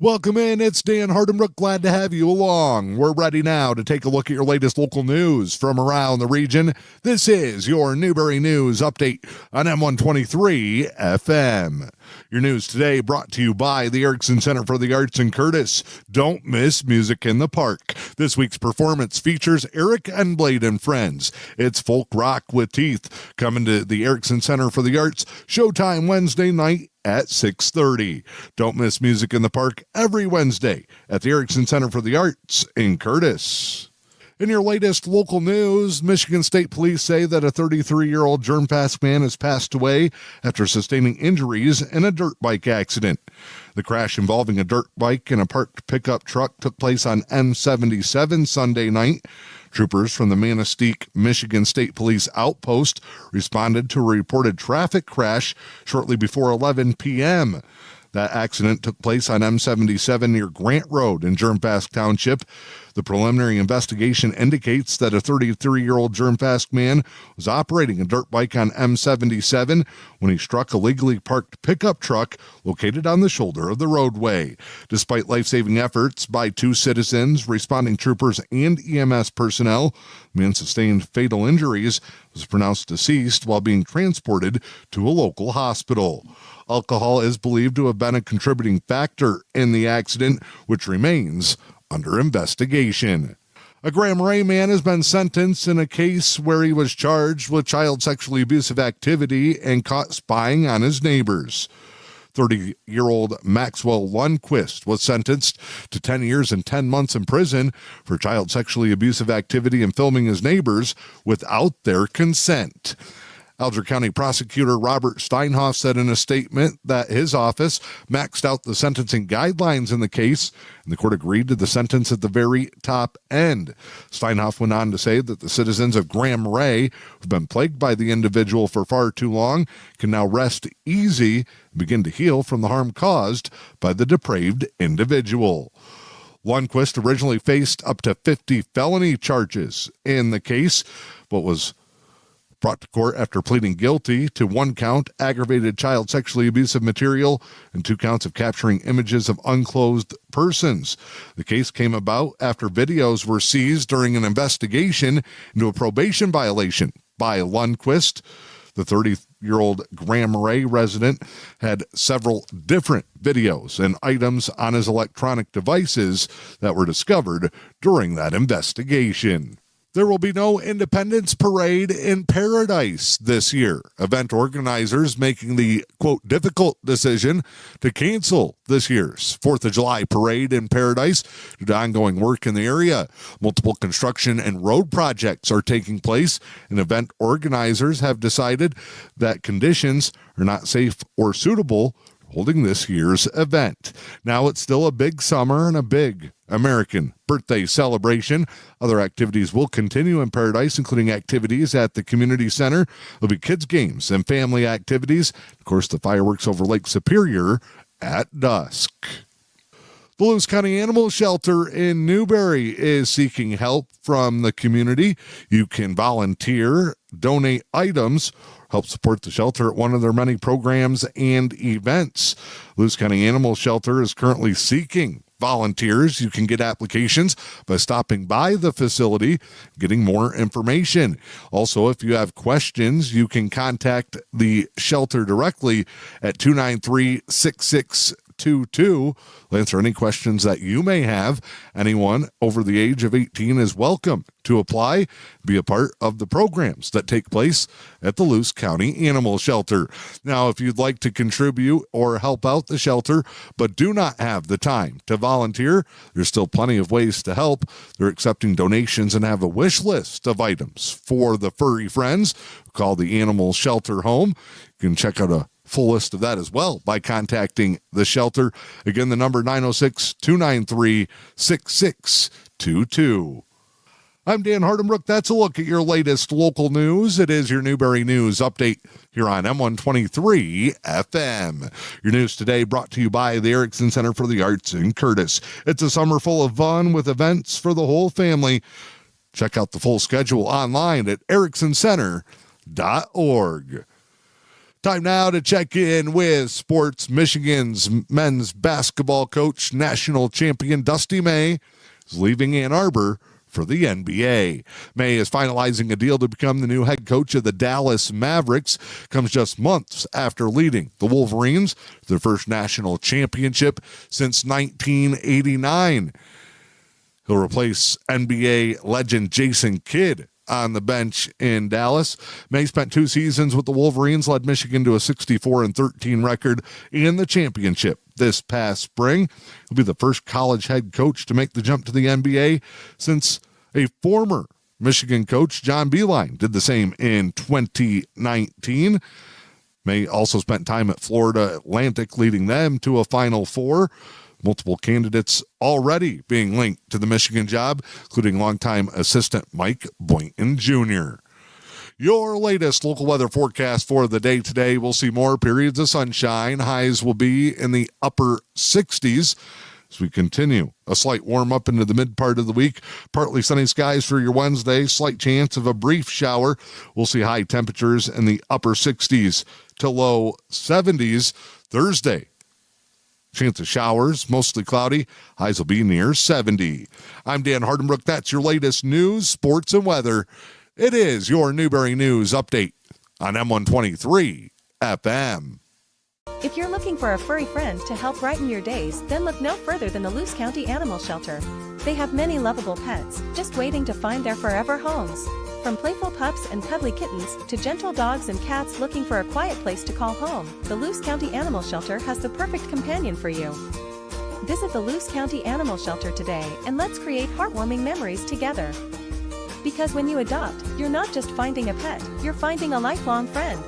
Welcome in, it's Dan Hardenbrook, glad to have you along. We're ready now to take a look at your latest local news from around the region. This is your Newberry News Update on M123 FM. Your news today brought to you by the Erickson Center for the Arts in Curtis. Don't miss Music in the Park. This week's performance features Eric Enblade and Friends. It's folk rock with teeth. Coming to the Erickson Center for the Arts, showtime Wednesday night at 6:30. Don't miss Music in the Park every Wednesday at the Erickson Center for the Arts in Curtis. In your latest local news, Michigan State Police say that a 33-year-old Germfask man has passed away after sustaining injuries in a dirt bike accident. The crash involving a dirt bike and a parked pickup truck took place on M77 Sunday night. Troopers from the Manistee, Michigan State Police Outpost responded to a reported traffic crash shortly before 11 p.m. That accident took place on M77 near Grant Road in Germfask Township. The preliminary investigation indicates that a 33-year-old Germfask man was operating a dirt bike on M77 when he struck a legally parked pickup truck located on the shoulder of the roadway. Despite life-saving efforts by two citizens, responding troopers, and EMS personnel, the man sustained fatal injuries, was pronounced deceased while being transported to a local hospital. Alcohol is believed to have been a contributing factor in the accident, which remains under investigation. A Grand Marais man has been sentenced in a case where he was charged with child sexually abusive activity and caught spying on his neighbors. 30-year-old Maxwell Lundquist was sentenced to 10 years and 10 months in prison for child sexually abusive activity and filming his neighbors without their consent. Alger County Prosecutor Robert Steinhoff said in a statement that his office maxed out the sentencing guidelines in the case, and the court agreed to the sentence at the very top end. Steinhoff went on to say that the citizens of Grand Marais, who've been plagued by the individual for far too long, can now rest easy and begin to heal from the harm caused by the depraved individual. Lundquist originally faced up to 50 felony charges in the case, but was brought to court after pleading guilty to one count, aggravated child sexually abusive material, and 2 counts of capturing images of unclothed persons. The case came about after videos were seized during an investigation into a probation violation by Lundquist. The 30-year-old Grand Marais resident had several different videos and items on his electronic devices that were discovered during that investigation. There will be no Independence Parade in Paradise this year. Event organizers making the, quote, difficult decision to cancel this year's 4th of July parade in Paradise due to ongoing work in the area. Multiple construction and road projects are taking place, and event organizers have decided that conditions are not safe or suitable holding this year's event. Now it's still a big summer and a big American birthday celebration. Other activities will continue in Paradise, including activities at the community center. There'll be kids' games and family activities. Of course, the fireworks over Lake Superior at dusk. The Lewis County Animal Shelter in Newberry is seeking help from the community. You can volunteer, donate items, help support the shelter at one of their many programs and events. Lewis County Animal Shelter is currently seeking volunteers. You can get applications by stopping by the facility, getting more information. Also, if you have questions, you can contact the shelter directly at 293-6622. Answer any questions that you may have. Anyone over the age of 18 is welcome to apply, be a part of the programs that take place at the Lewis County Animal Shelter. Now, if you'd like to contribute or help out the shelter, but do not have the time to volunteer, there's still plenty of ways to help. They're accepting donations and have a wish list of items for the furry friends who call the Animal Shelter home. You can check out a full list of that as well by contacting the shelter. Again, the number 906-293-6622. I'm Dan Hardenbrook. That's a look at your latest local news. It is your Newberry News Update here on M123 FM. Your news today brought to you by the Erickson Center for the Arts in Curtis. It's a summer full of fun with events for the whole family. Check out the full schedule online at ericksoncenter.org. Time now to check in with sports. Michigan's men's basketball coach, national champion Dusty May, is leaving Ann Arbor for the NBA. May is finalizing a deal to become the new head coach of the Dallas Mavericks. Comes just months after leading the Wolverines to their first national championship since 1989. He'll replace NBA legend Jason Kidd on the bench in Dallas. May spent 2 seasons with the Wolverines, led Michigan to a 64-13 record in the championship this past spring. He'll be the first college head coach to make the jump to the NBA since a former Michigan coach, John Beilein, did the same in 2019. May also spent time at Florida Atlantic, leading them to a Final Four. Multiple candidates already being linked to the Michigan job, including longtime assistant Mike Boynton Jr. Your latest local weather forecast for the day today. We'll see more periods of sunshine. Highs will be in the upper 60s as we continue. A slight warm up into the mid part of the week. Partly sunny skies for your Wednesday. Slight chance of a brief shower. We'll see high temperatures in the upper 60s to low 70s. Thursday, chance of showers, mostly cloudy. Highs will be near 70. I'm Dan Hardenbrook. That's your latest news, sports, and weather. It is your Newberry News Update on M123 FM. If you're looking for a furry friend to help brighten your days, then look no further than the Luce County Animal Shelter. They have many lovable pets, just waiting to find their forever homes. From playful pups and cuddly kittens to gentle dogs and cats looking for a quiet place to call home, the Luce County Animal Shelter has the perfect companion for you. Visit the Luce County Animal Shelter today and let's create heartwarming memories together. Because when you adopt, you're not just finding a pet, you're finding a lifelong friend.